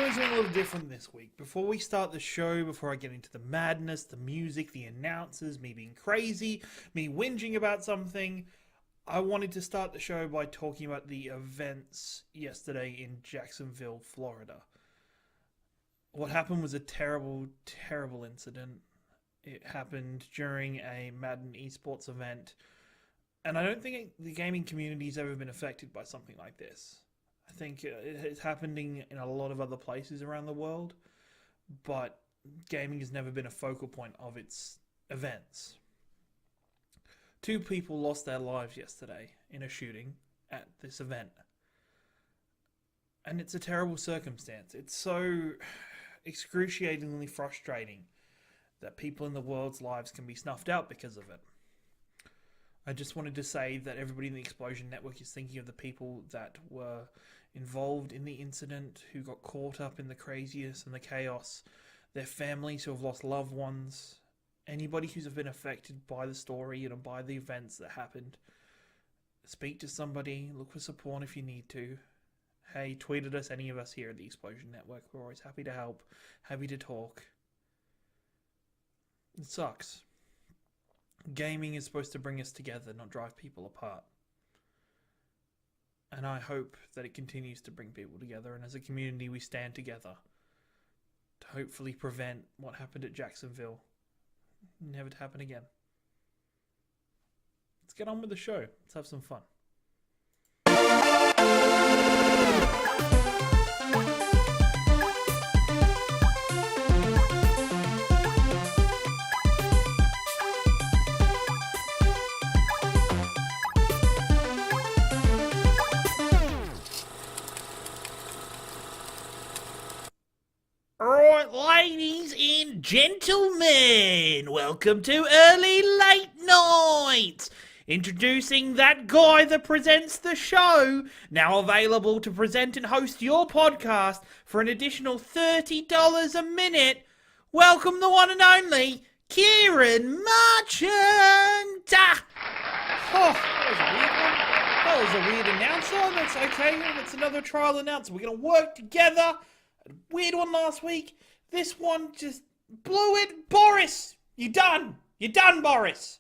doing something a little different this week. Before we start the show, before I get into the madness, the music, the announcers, me being crazy, me whinging about something, I wanted to start the show by talking about the events yesterday in Jacksonville, Florida. What happened was a terrible, terrible incident. It happened during a Madden eSports event, and I don't think the gaming community's ever been affected by something like this. I think it's happening in a lot of other places around the world, but gaming has never been a focal point of its events. 2 people lost their lives yesterday in a shooting at this event. And it's a terrible circumstance. It's so excruciatingly frustrating that people in the world's lives can be snuffed out because of it. I just wanted to say that everybody in the Explosion Network is thinking of the people that were involved in the incident, who got caught up in the craziness and the chaos, their families who have lost loved ones, anybody who's been affected by the story and by the events that happened. Speak to somebody, look for support if you need to. Hey, tweet at us, any of us here at the Explosion Network. We're always happy to help, happy to talk. It sucks. Gaming is supposed to bring us together, not drive people apart. And I hope that it continues to bring people together, and as a community we stand together to hopefully prevent what happened at Jacksonville never to happen again. Let's get on with the show. Let's have some fun. Ladies and gentlemen, welcome to Early Late Night. Introducing that guy that presents the show, now available to present and host your podcast for an additional $30 a minute. Welcome the one and only Ciaran Marchant. Oh, that was a weird announcer. That's okay. That's another trial announcer. We're going to work together. A weird one last week. This one just blew it. Boris, you done. You're done, Boris.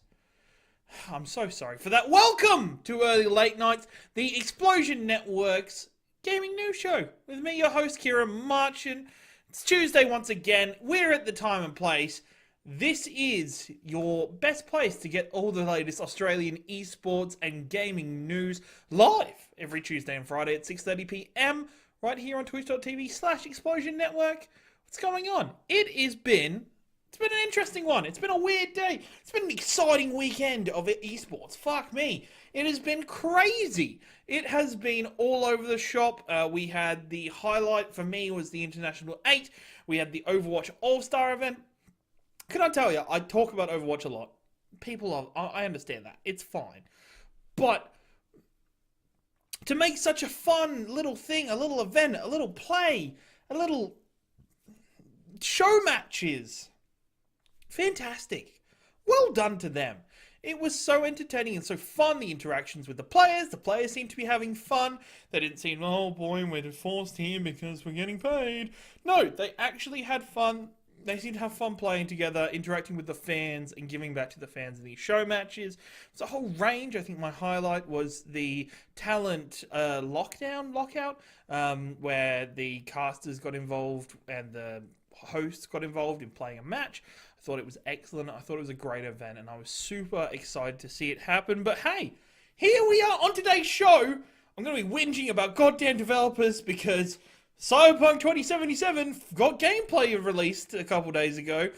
I'm so sorry for that. Welcome to Early Late Nights, the Explosion Network's gaming news show. With me, your host, Ciaran Marchant. It's Tuesday once again. We're at the time and place. This is your best place to get all the latest Australian esports and gaming news live every Tuesday and Friday at 6:30 p.m. right here on twitch.tv/Explosion Network. What's going on? It's been an interesting one. It's been a weird day. It's been an exciting weekend of esports. Fuck me. It has been crazy. It has been all over the shop. We had the highlight for me was the International 8. We had the Overwatch All-Star event. Can I tell you, I talk about Overwatch a lot. People love, I understand that. It's fine. But to make such a fun little thing, a little event, a little play, a little show matches. Fantastic. Well done to them. It was so entertaining and so fun, the interactions with the players. The players seemed to be having fun. They didn't seem, oh boy, we're forced here because we're getting paid. No, they actually had fun. They seemed to have fun playing together, interacting with the fans and giving back to the fans in these show matches. It's a whole range. I think my highlight was the talent lockout, where the casters got involved and the hosts got involved in playing a match. I thought it was excellent. I thought it was a great event, and I was super excited to see it happen. But hey, here we are on today's show. I'm going to be whinging about goddamn developers because Cyberpunk 2077 got gameplay released a couple days ago.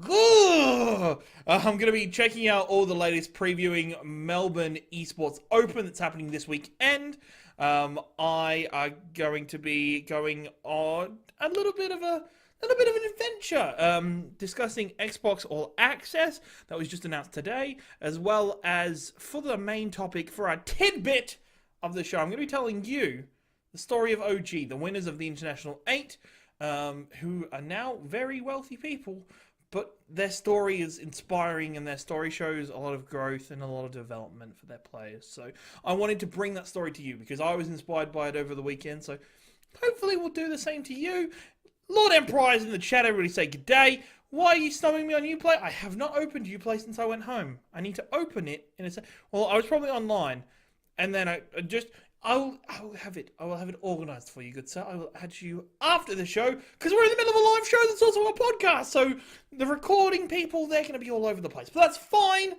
I'm going to be checking out all the latest previewing Melbourne eSports Open that's happening this weekend. I are going to be going on a little bit of an adventure, discussing Xbox All Access that was just announced today, as well as for the main topic for our tidbit of the show. I'm going to be telling you the story of OG, the winners of the International 8, who are now very wealthy people, but their story is inspiring and their story shows a lot of growth and a lot of development for their players. So I wanted to bring that story to you because I was inspired by it over the weekend. So Hopefully we'll do the same to you. Lord Empire's in the chat. Everybody say good day. Why are you snubbing me on Uplay? I have not opened Uplay since I went home. I need to open it in a sec. Well, I was probably online, and then I will have it organised for you, good sir. I will add you after the show because we're in the middle of a live show that's also a podcast. So the recording people, they're going to be all over the place, but that's fine.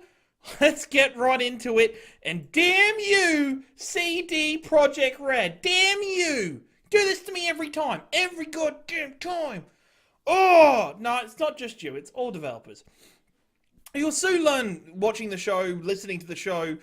Let's get right into it. And damn you, CD Projekt Red. Damn you. Do this to me every time. Every goddamn time. Oh, no, it's not just you. It's all developers. You'll soon learn watching the show, listening to the show.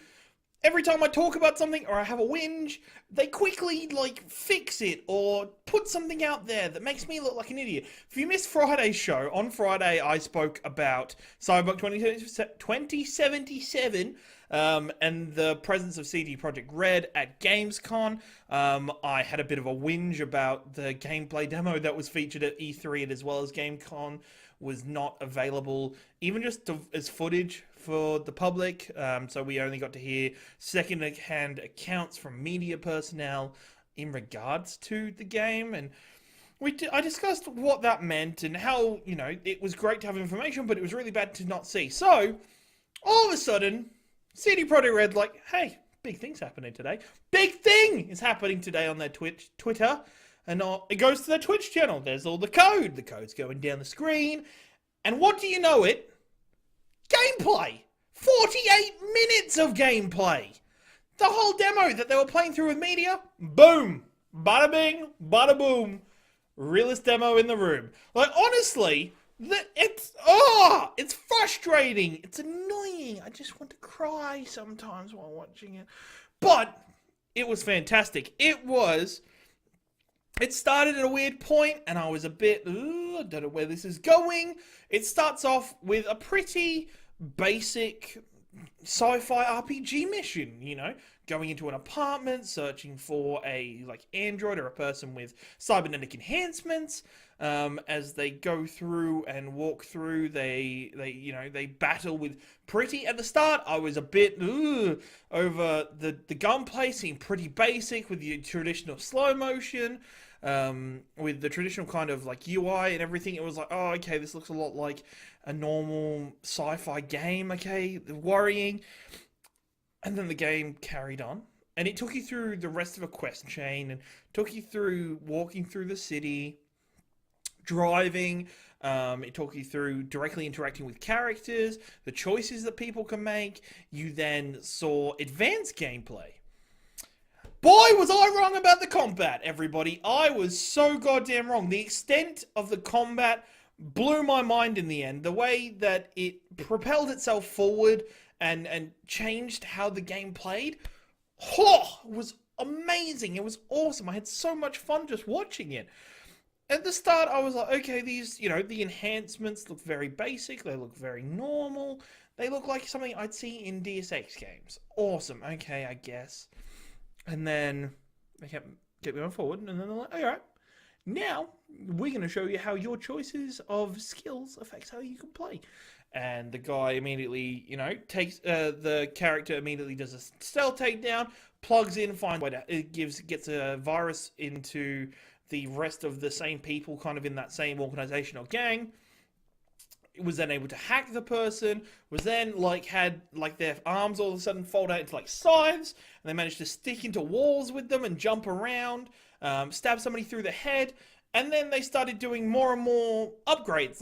Every time I talk about something or I have a whinge, they quickly, fix it or put something out there that makes me look like an idiot. If you missed Friday's show, on Friday I spoke about Cyberpunk 2077 and the presence of CD Projekt Red at Gamescom. I had a bit of a whinge about the gameplay demo that was featured at E3 and as well as Gamescom was not available, even just as footage for the public. So we only got to hear second-hand accounts from media personnel in regards to the game. And I discussed what that meant and how, it was great to have information, but it was really bad to not see. So, all of a sudden, CD Projekt Red's like, hey, big thing's happening today. Big thing is happening today on their Twitter. And it goes to their Twitch channel. There's all the code. The code's going down the screen. And what do you know it? Gameplay! 48 minutes of gameplay! The whole demo that they were playing through with media, boom! Bada bing, bada boom. Realest demo in the room. Honestly, it's frustrating. It's annoying. I just want to cry sometimes while watching it. But it was fantastic. It started at a weird point, and I was a bit, I don't know where this is going. It starts off with a pretty basic sci-fi RPG mission, going into an apartment, searching for a, android or a person with cybernetic enhancements. As they go through and walk through, they battle with pretty, at the start, I was a bit, over the gunplay seemed pretty basic with the traditional slow motion. With the traditional kind of UI and everything, it was oh, okay, this looks a lot like a normal sci-fi game, okay, worrying. And then the game carried on, and it took you through the rest of a quest chain, and took you through walking through the city, driving, it took you through directly interacting with characters, the choices that people can make. You then saw advanced gameplay. Boy, was I wrong about the combat, everybody. I was so goddamn wrong. The extent of the combat blew my mind in the end. The way that it propelled itself forward and changed how the game played, was amazing. It was awesome. I had so much fun just watching it. At the start, I was like, okay, these, the enhancements look very basic. They look very normal. They look like something I'd see in Deus Ex games. Awesome. Okay, I guess. And then they kept going forward, and then they're like, all right, now we're going to show you how your choices of skills affects how you can play. And the guy immediately, takes, the character immediately does a stealth takedown, plugs in, finds it gets a virus into the rest of the same people kind of in that same organization or gang. Was then able to hack the person, was then had their arms all of a sudden fold out into scythes, and they managed to stick into walls with them and jump around, stab somebody through the head, and then they started doing more and more upgrades.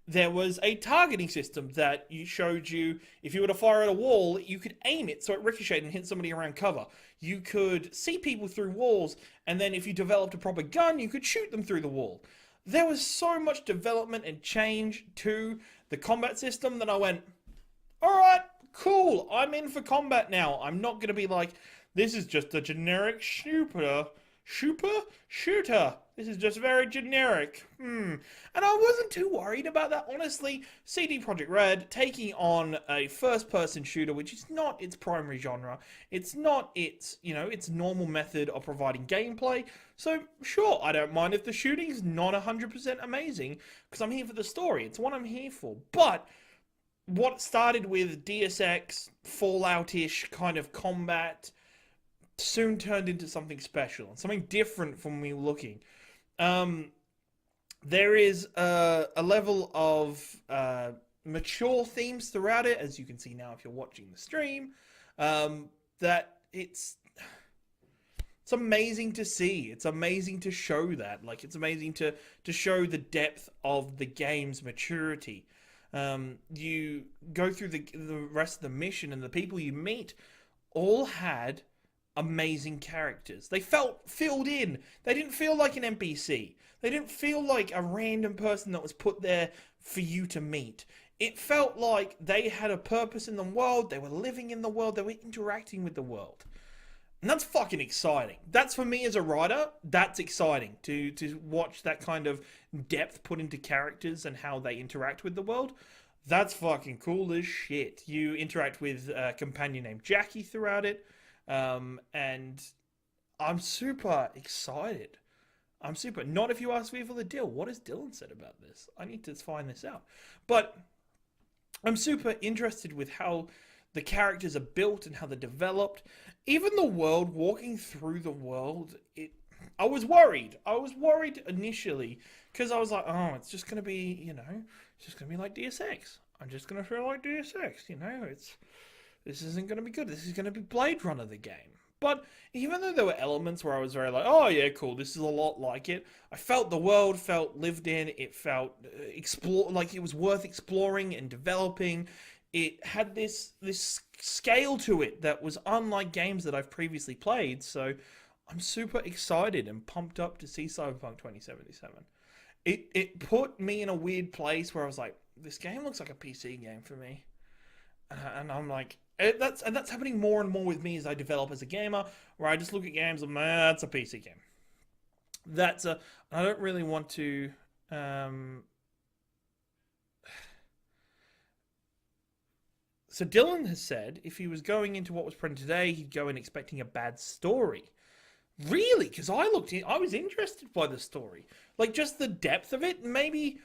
There was a targeting system that showed you if you were to fire at a wall, you could aim it so it ricocheted and hit somebody around cover. You could see people through walls, and then if you developed a proper gun, you could shoot them through the wall. There was so much development and change to the combat system that I went, alright, cool, I'm in for combat now. I'm not going to be this is just a generic shooter. This is just very generic. And I wasn't too worried about that, honestly. CD Projekt Red taking on a first-person shooter, which is not its primary genre. It's not its, its normal method of providing gameplay. So, sure, I don't mind if the shooting's not 100% amazing, because I'm here for the story. It's what I'm here for. But what started with Deus Ex, Fallout-ish kind of combat soon turned into something special and something different from me looking. Um, there is a level of mature themes throughout it, as you can see now if you're watching the stream. That it's amazing to see. It's amazing to show that. Like, it's amazing to show the depth of the game's maturity. You go through the rest of the mission, and the people you meet all had amazing characters. They felt filled in. They didn't feel like an NPC. They didn't feel like a random person that was put there for you to meet. It felt like they had a purpose in the world. They were living in the world. They were interacting with the world. And that's fucking exciting. That's, for me as a writer, that's exciting to watch that kind of depth put into characters and how they interact with the world. That's fucking cool as shit. You interact with a companion named Jackie throughout it. And I'm super excited. Not if you ask me for the deal. What has Dylan said about this? I need to find this out. But I'm super interested with how the characters are built and how they're developed. Even the world, walking through the world, I was worried. I was worried initially because I was like, oh, it's just going to be, it's just going to be like Deus Ex. I'm just going to feel like Deus Ex, this isn't going to be good. This is going to be Blade Runner, the game. But even though there were elements where I was very like, oh yeah, cool, this is a lot like it, I felt the world felt lived in. It felt like it was worth exploring and developing. It had this scale to it that was unlike games that I've previously played. So I'm super excited and pumped up to see Cyberpunk 2077. It put me in a weird place where I was like, this game looks like a PC game for me. And I'm like, that's happening more and more with me as I develop as a gamer, where I just look at games and that's a PC game. I don't really want to. So Dylan has said if he was going into what was printed today, he'd go in expecting a bad story. Really? Because I was interested by the story, like just the depth of it. Maybe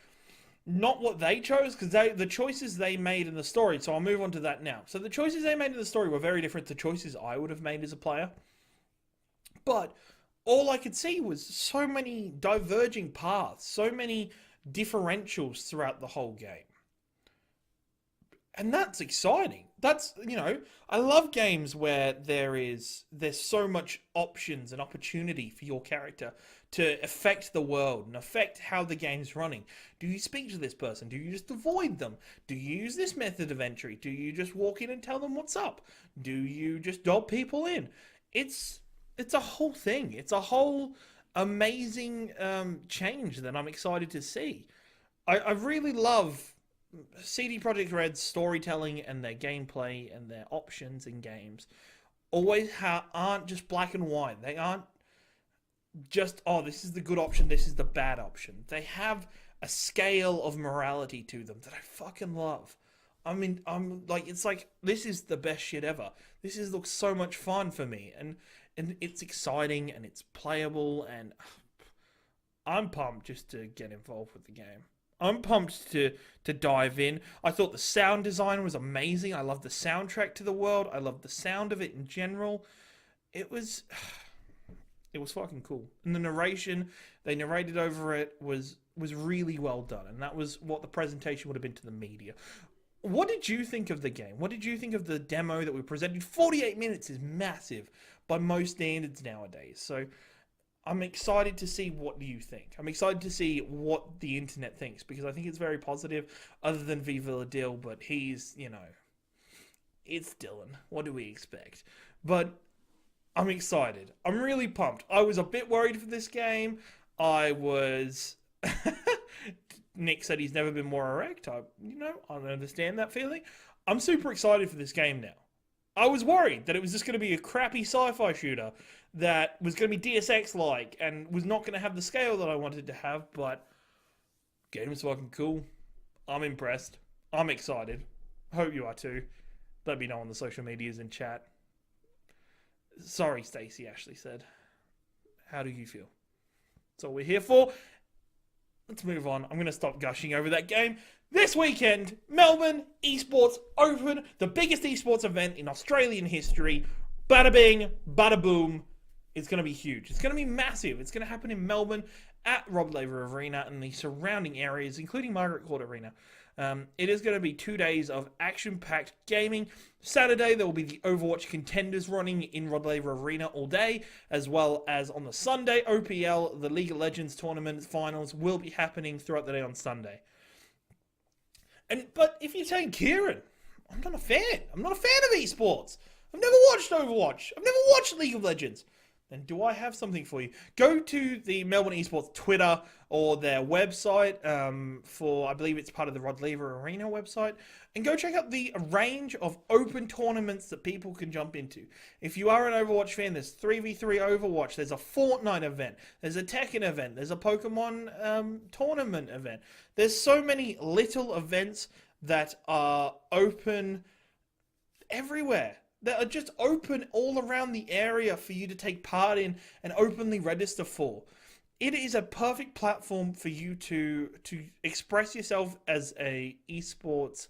not what they chose, because the choices they made in the story. So I'll move on to that now. So the choices they made in the story were very different to choices I would have made as a player. But all I could see was so many diverging paths, so many differentials throughout the whole game. And that's exciting. That's, I love games where there's so much options and opportunity for your character to affect the world and affect how the game's running. Do you speak to this person? Do you just avoid them? Do you use this method of entry? Do you just walk in and tell them what's up? Do you just dob people in? It's a whole thing. It's a whole amazing change that I'm excited to see. I really love CD Projekt Red's storytelling and their gameplay and their options in games always aren't just black and white. They aren't just, oh, this is the good option, this is the bad option. They have a scale of morality to them that I fucking love. I mean, I'm like, it's like, this is the best shit ever. Looks so much fun for me, and it's exciting and it's playable, and I'm pumped just to get involved with the game. I'm pumped to dive in. I thought the sound design was amazing. I love the soundtrack to the world. I love the sound of it in general. It was fucking cool. And the narration they narrated over it was really well done. And that was what the presentation would have been to the media. What did you think of the game? What did you think of the demo that we presented? 48 minutes is massive by most standards nowadays. So I'm excited to see what you think. I'm excited to see what the internet thinks, because I think it's very positive, other than Viva La Dill, but he's, it's Dylan. What do we expect? But I'm excited. I'm really pumped. I was a bit worried for this game. Nick said he's never been more erect. I understand that feeling. I'm super excited for this game now. I was worried that it was just going to be a crappy sci-fi shooter that was going to be Deus Ex-like and was not going to have the scale that I wanted to have, but the game was fucking cool. I'm impressed. I'm excited. Hope you are too. Let me know on the social medias and chat. Sorry, Stacey, Ashley said. How do you feel? That's all we're here for. Let's move on. I'm going to stop gushing over that game. This weekend, Melbourne eSports Open, the biggest eSports event in Australian history. Bada bing, bada boom. It's going to be huge. It's going to be massive. It's going to happen in Melbourne at Rod Laver Arena and the surrounding areas, including Margaret Court Arena. It is going to be 2 days of action-packed gaming. Saturday, there will be the Overwatch contenders running in Rod Laver Arena all day, as well as on the Sunday, OPL, the League of Legends tournament finals, will be happening throughout the day on Sunday. But if you're saying, Ciaran, I'm not a fan. I'm not a fan of eSports. I've never watched Overwatch. I've never watched League of Legends. Then do I have something for you? Go to the Melbourne eSports Twitter or their website for, I believe it's part of the Rod Laver Arena website, and go check out the range of open tournaments that people can jump into. If you are an Overwatch fan, there's 3v3 Overwatch, there's a Fortnite event, there's a Tekken event, there's a Pokemon tournament event. There's so many little events that are open everywhere. That are just open all around the area for you to take part in and openly register for. It is a perfect platform for you to express yourself as a esports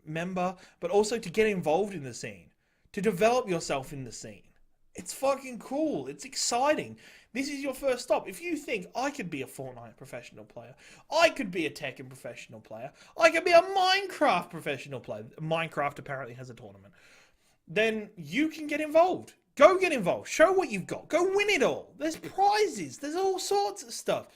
member, but also to get involved in the scene, to develop yourself in the scene. It's fucking cool. It's exciting. This is your first stop. If you think I could be a Fortnite professional player, I could be a Tekken professional player, I could be a Minecraft professional player. Minecraft apparently has a tournament. Then you can get involved. Go get involved. Show what you've got. Go win it all. There's prizes. There's all sorts of stuff.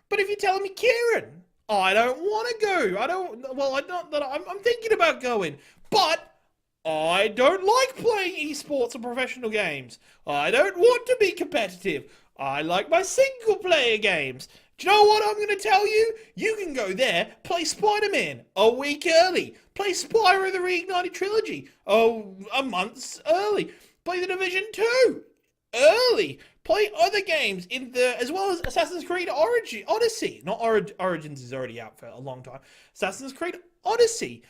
But if you're telling me, Ciaran, I don't want to go. I'm thinking about going. But I don't like playing esports and professional games. I don't want to be competitive. I like my single player games. Do you know what I'm going to tell you? You can go there, play Spider-Man a week early. Play Spyro the Reignited Trilogy a month early. Play The Division 2 early. Play other games as well as Assassin's Creed Odyssey. Not Origins is already out for a long time. Assassin's Creed Odyssey,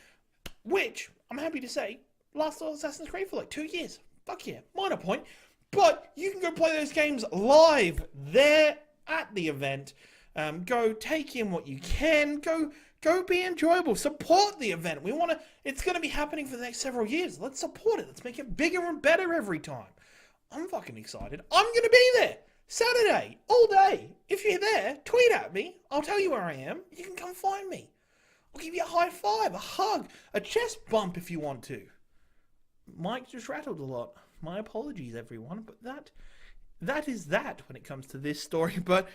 which I'm happy to say last Assassin's Creed for like 2 years. Fuck yeah, minor point. But you can go play those games live there at the event. Go take in what you can. Go be enjoyable. Support the event. It's going to be happening for the next several years. Let's support it. Let's make it bigger and better every time. I'm fucking excited. I'm going to be there. Saturday, all day. If you're there, tweet at me. I'll tell you where I am. You can come find me. I'll give you a high five, a hug, a chest bump if you want to. Mike just rattled a lot. My apologies, everyone. But that is that when it comes to this story. But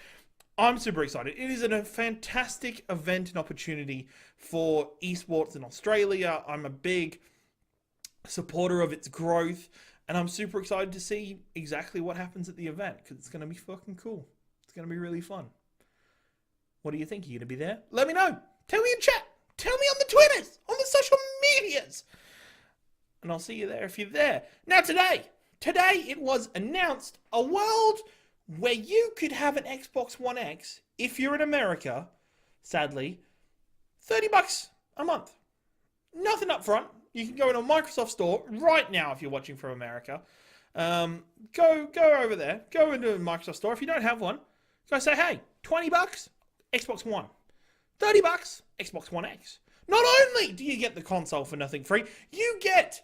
I'm super excited. It is a fantastic event and opportunity for esports in Australia. I'm a big supporter of its growth, and I'm super excited to see exactly what happens at the event, because it's going to be fucking cool. It's going to be really fun. What do you think? Are you going to be there? Let me know. Tell me in chat. Tell me on the Twitters, on the social medias. And I'll see you there if you're there. Now today it was announced a world where you could have an Xbox One X, if you're in America, sadly, $30 a month. Nothing up front. You can go in a Microsoft store right now if you're watching from America. Go over there. Go into a Microsoft store. If you don't have one, go say, hey, $20, Xbox One. $30, Xbox One X. Not only do you get the console for nothing free, you get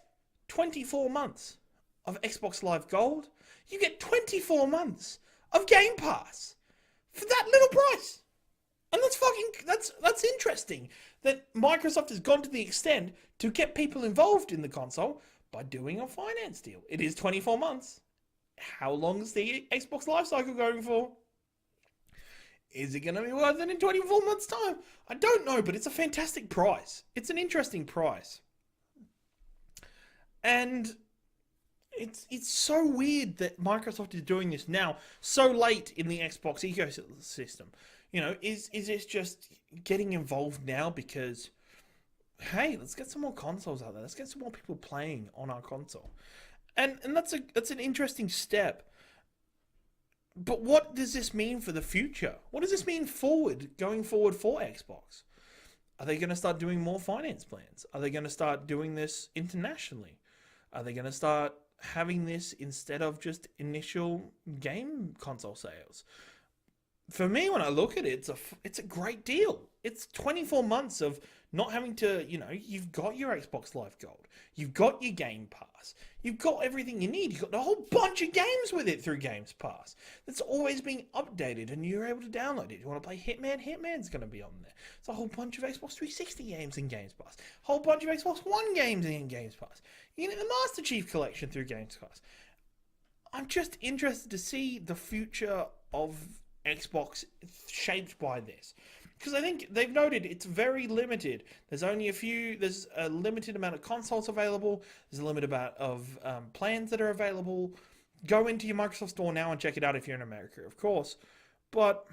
24 months of Xbox Live Gold. You get 24 months of Game Pass for that little price. And that's interesting that Microsoft has gone to the extent to get people involved in the console by doing a finance deal. It is 24 months. How long is the Xbox life cycle going for? Is it going to be worth it in 24 months' time? I don't know, but it's a fantastic price. It's an interesting price. And it's so weird that Microsoft is doing this now, so late in the Xbox ecosystem. You know, is this just getting involved now because, hey, let's get some more consoles out there. Let's get some more people playing on our console. And that's an interesting step. But what does this mean for the future? What does this mean going forward for Xbox? Are they going to start doing more finance plans? Are they going to start doing this internationally? Are they going to start having this instead of just initial game console sales? For me, when I look at it, it's a great deal. It's 24 months of not having to, you've got your Xbox Live Gold, you've got your Game Pass, you've got everything you need. You've got a whole bunch of games with it through Games Pass. That's always being updated, and you're able to download it. You want to play Hitman? Hitman's going to be on there. It's a whole bunch of Xbox 360 games in Games Pass, a whole bunch of Xbox One games in Games Pass. You get the Master Chief Collection through Games Pass. I'm just interested to see the future of Xbox shaped by this, because I think they've noted it's very limited. There's a limited amount of consoles available. There's a limited amount of plans that are available. Go into your Microsoft Store now and check it out if you're in America, of course. But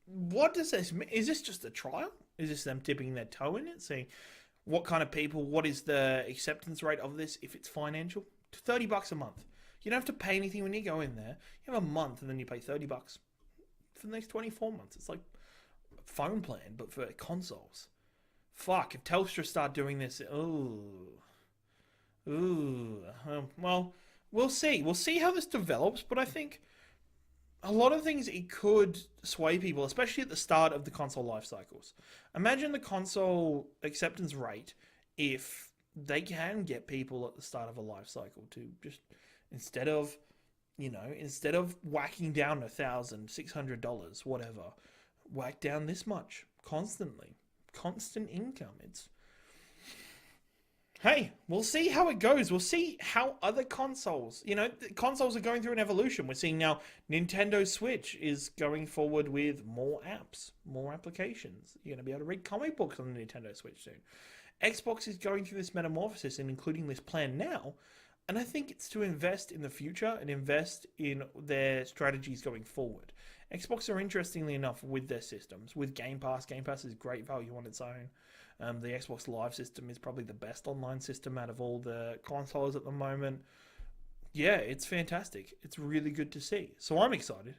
what does this mean? Is this just a trial? Is this them dipping their toe in it, saying what kind of people, what is the acceptance rate of this if it's financial? $30 a month. You don't have to pay anything when you go in there. You have a month and then you pay $30 for the next 24 months. It's like a phone plan, but for consoles. Fuck, if Telstra start doing this, well, we'll see. We'll see how this develops, but I think a lot of things it could sway people, especially at the start of the console life cycles. Imagine the console acceptance rate if they can get people at the start of a life cycle to just, instead of whacking down $1,600, whatever, whack down this much constantly. Constant income. Hey, we'll see how it goes. We'll see how other consoles, consoles are going through an evolution. We're seeing now Nintendo Switch is going forward with more apps, more applications. You're going to be able to read comic books on the Nintendo Switch soon. Xbox is going through this metamorphosis and including this plan now. And I think it's to invest in the future and invest in their strategies going forward. Xbox are interestingly enough with their systems. With Game Pass, Game Pass is great value on its own. The Xbox Live system is probably the best online system out of all the consoles at the moment. Yeah, it's fantastic. It's really good to see. So I'm excited.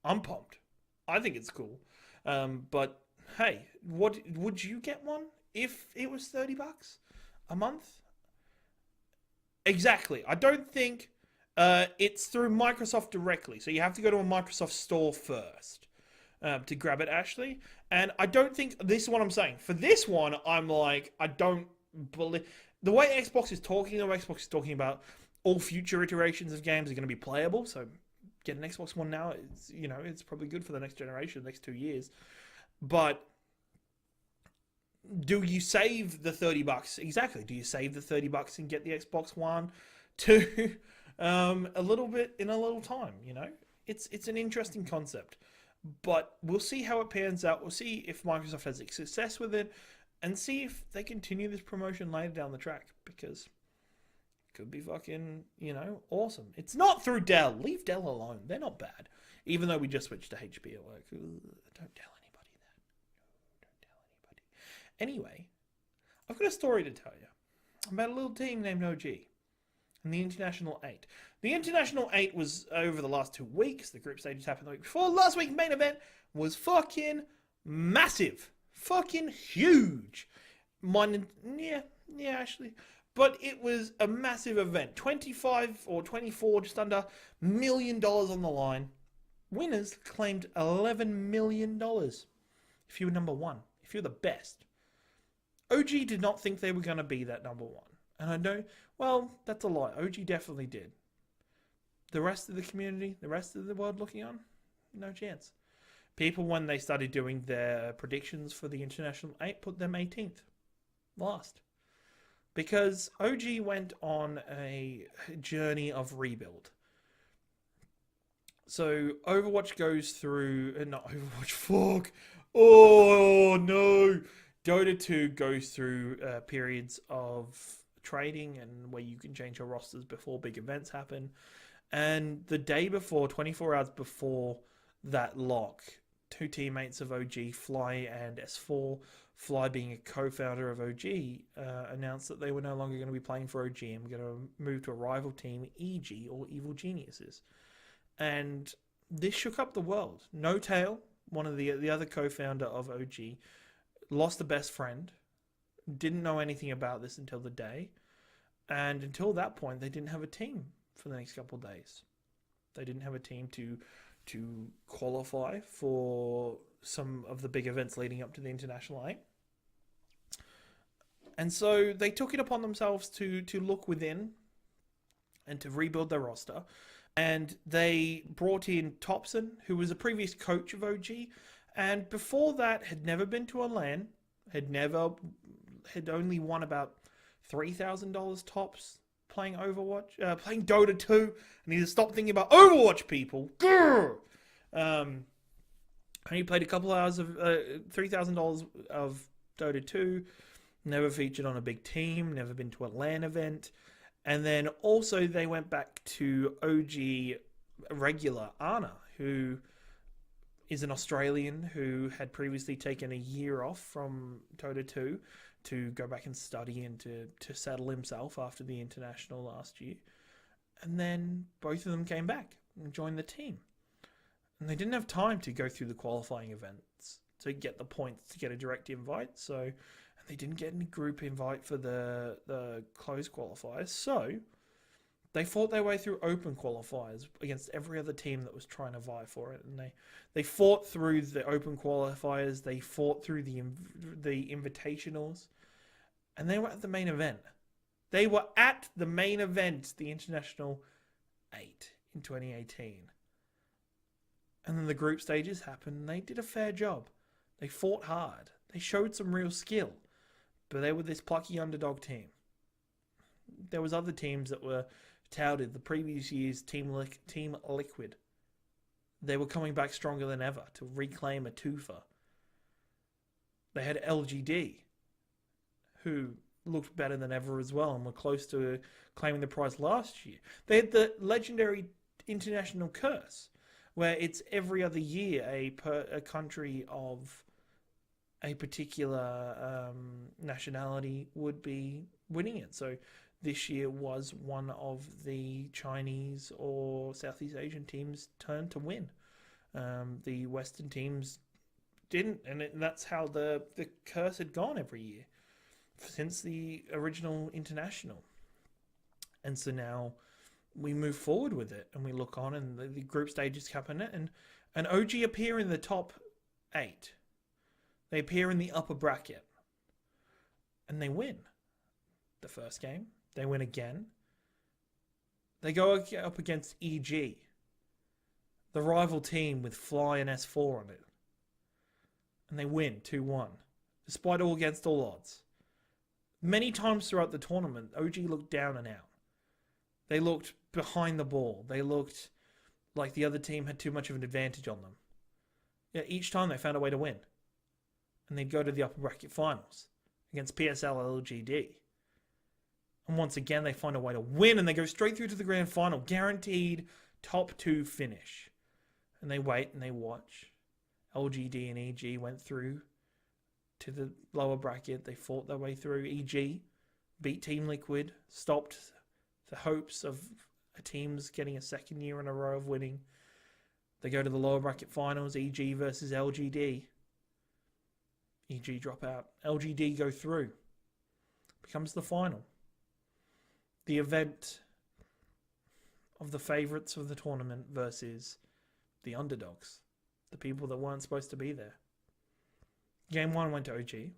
I'm pumped. I think it's cool. But hey, would you get one if it was $30 a month? Exactly. I don't think it's through Microsoft directly. So you have to go to a Microsoft store first to grab it, Ashley. And I don't think, this is what I'm saying. For this one, I'm like, I don't believe, the way Xbox is talking about all future iterations of games are going to be playable. So get an Xbox One now. It's probably good for the next generation, the next 2 years. But do you save the $30? Exactly. Do you save the $30 and get the Xbox One to a little bit in a little time? It's an interesting concept, but we'll see how it pans out. We'll see if Microsoft has success with it, and see if they continue this promotion later down the track, because it could be fucking awesome. It's not through Dell. Leave Dell alone. They're not bad. Even though we just switched to HP at work. Don't tell anybody that. Don't tell anybody. Anyway, I've got a story to tell you about a little team named OG and the International 8. The International 8 was over the last 2 weeks. The group stages happened the week before. Last week's main event was fucking massive. Fucking huge. Yeah, actually. But it was a massive event. 25 or 24, just under, $1 million on the line. Winners claimed $11 million. If you were number one. If you're the best. OG did not think they were going to be that number one. And I know, well, that's a lie. OG definitely did. The rest of the community, the rest of the world looking on, no chance. People, when they started doing their predictions for the International 8, put them 18th. Last. Because OG went on a journey of rebuild. So Overwatch goes through, not Overwatch, fuck. Oh no. Dota 2 goes through periods of trading and where you can change your rosters before big events happen. And the day before, 24 hours before that lock, 2 teammates of OG, Fly and S4, Fly being a co-founder of OG, announced that they were no longer going to be playing for OG and were going to move to a rival team, EG, or Evil Geniuses. And this shook up the world. No Tail, one of the other co-founder of OG, lost a best friend, didn't know anything about this until the day, and until that point, they didn't have a team for the next couple of days. They didn't have a team to to qualify for some of the big events leading up to the International 8. And so they took it upon themselves to look within and to rebuild their roster. And they brought in Thompson, who was a previous coach of OG, and before that had never been to a LAN, had only won about $3,000 tops playing Overwatch, playing Dota 2. I need to stop thinking about Overwatch, people. Only played a couple hours of $3,000 of Dota 2. Never featured on a big team. Never been to a LAN event. And then also they went back to OG regular Anna, who is an Australian who had previously taken a year off from Dota 2 to go back and study and to settle himself after the international last year. And then both of them came back and joined the team. And they didn't have time to go through the qualifying events to get the points to get a direct invite. So they didn't get any group invite for the closed qualifiers. So they fought their way through open qualifiers against every other team that was trying to vie for it. And they fought through the open qualifiers. They fought through the invitationals. And they were at the main event. They were at the main event, the International 8 in 2018. And then the group stages happened, and they did a fair job. They fought hard. They showed some real skill. But they were this plucky underdog team. There was other teams that were touted the previous year's Team Liquid. They were coming back stronger than ever to reclaim a twofer. They had LGD, who looked better than ever as well and were close to claiming the prize last year. They had the legendary International Curse, where it's every other year a country of a particular nationality would be winning it. So this year was one of the Chinese or Southeast Asian teams' turn to win. The Western teams didn't, and that's how the curse had gone every year since the original international. And so now we move forward with it, and we look on, and the group stages happen, and OG appear in the top 8. They appear in the upper bracket. And they win. The first game. They win again. They go up against EG. The rival team with Fly and S4 on it. And they win 2-1. Despite all against all odds. Many times throughout the tournament, OG looked down and out. They looked behind the ball. They looked like the other team had too much of an advantage on them. Yet each time they found a way to win. And they'd go to the upper bracket finals against PSL.LGD. And once again, they find a way to win, and they go straight through to the grand final. Guaranteed top 2 finish. And they wait and they watch. LGD and EG went through to the lower bracket. They fought their way through. EG beat Team Liquid, stopped the hopes of a team's getting a second year in a row of winning. They go to the lower bracket finals, EG versus LGD. EG drop out. LGD go through. Becomes the final. The event of the favourites of the tournament versus the underdogs. The people that weren't supposed to be there. Game 1 went to OG.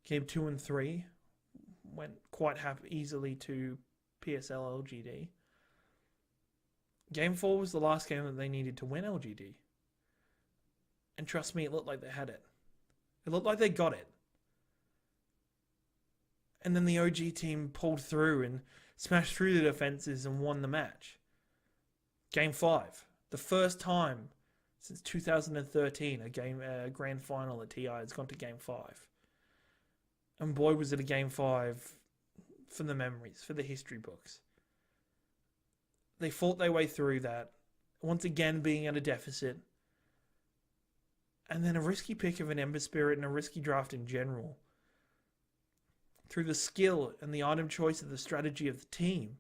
Game 2 and 3 went quite easily to PSL.LGD. Game 4 was the last game that they needed to win LGD. And trust me, it looked like they had it. It looked like they got it. And then the OG team pulled through and smashed through the defenses and won the match. Game 5. The first time since 2013 a grand final at TI has gone to Game 5. And boy, was it a Game 5 for the memories, for the history books. They fought their way through that, once again being at a deficit. And then a risky pick of an Ember Spirit and a risky draft in general. Through the skill and the item choice of the strategy of the team,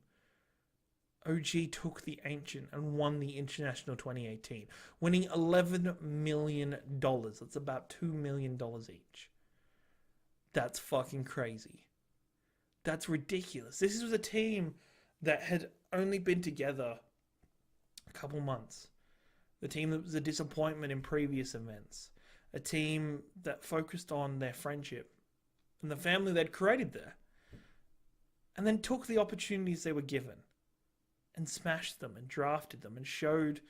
OG took the Ancient and won the International 2018, winning $11 million. That's about $2 million each. That's fucking crazy. That's ridiculous. This was a team that had only been together a couple months. The team that was a disappointment in previous events. A team that focused on their friendship and the family they'd created there. And then took the opportunities they were given and smashed them and drafted them and showed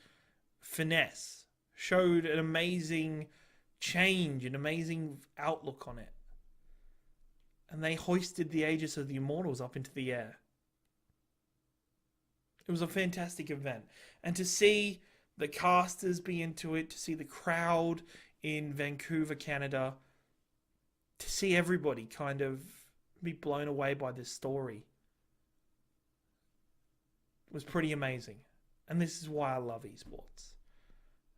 finesse. Showed an amazing change, an amazing outlook on it. And they hoisted the Aegis of the Immortals up into the air. It was a fantastic event. And to see the casters be into it, to see the crowd in Vancouver, Canada, to see everybody kind of be blown away by this story was pretty amazing. And this is why I love esports.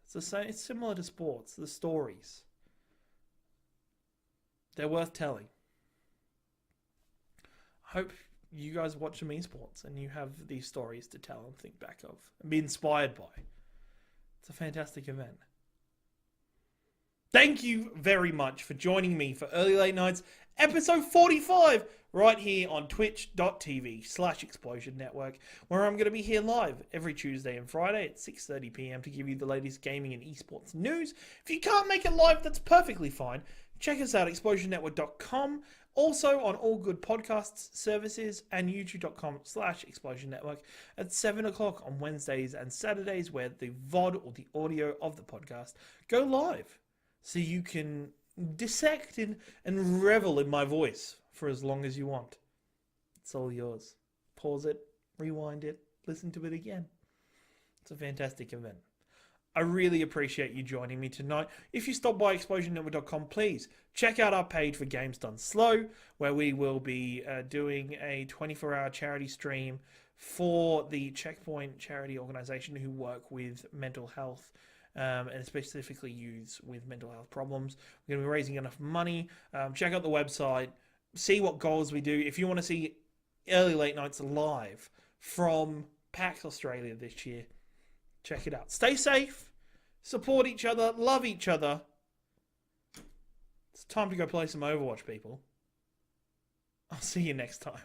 It's the same, it's similar to sports, the stories. They're worth telling. I hope you guys watch some esports and you have these stories to tell and think back of and be inspired by. It's a fantastic event. Thank you very much for joining me for Early Late Nights, episode 45, right here on twitch.tv/Explosion Network, where I'm going to be here live every Tuesday and Friday at 6:30 PM to give you the latest gaming and esports news. If you can't make it live, that's perfectly fine. Check us out, explosionnetwork.com. Also on all good podcasts services and youtube.com/Explosion Network at 7 o'clock on Wednesdays and Saturdays, where the VOD or the audio of the podcast go live. So you can dissect and revel in my voice for as long as you want. It's all yours. Pause it, rewind it, listen to it again. It's a fantastic event. I really appreciate you joining me tonight. If you stop by explosionnetwork.com, please check out our page for Games Done Slow, where we will be doing a 24-hour charity stream for the Checkpoint charity organization who work with mental health and specifically youths with mental health problems. We're going to be raising enough money. Check out the website, see what goals we do. If you want to see Early Late Nights live from PAX Australia this year, check it out. Stay safe, support each other, love each other. It's time to go play some Overwatch, people. I'll see you next time.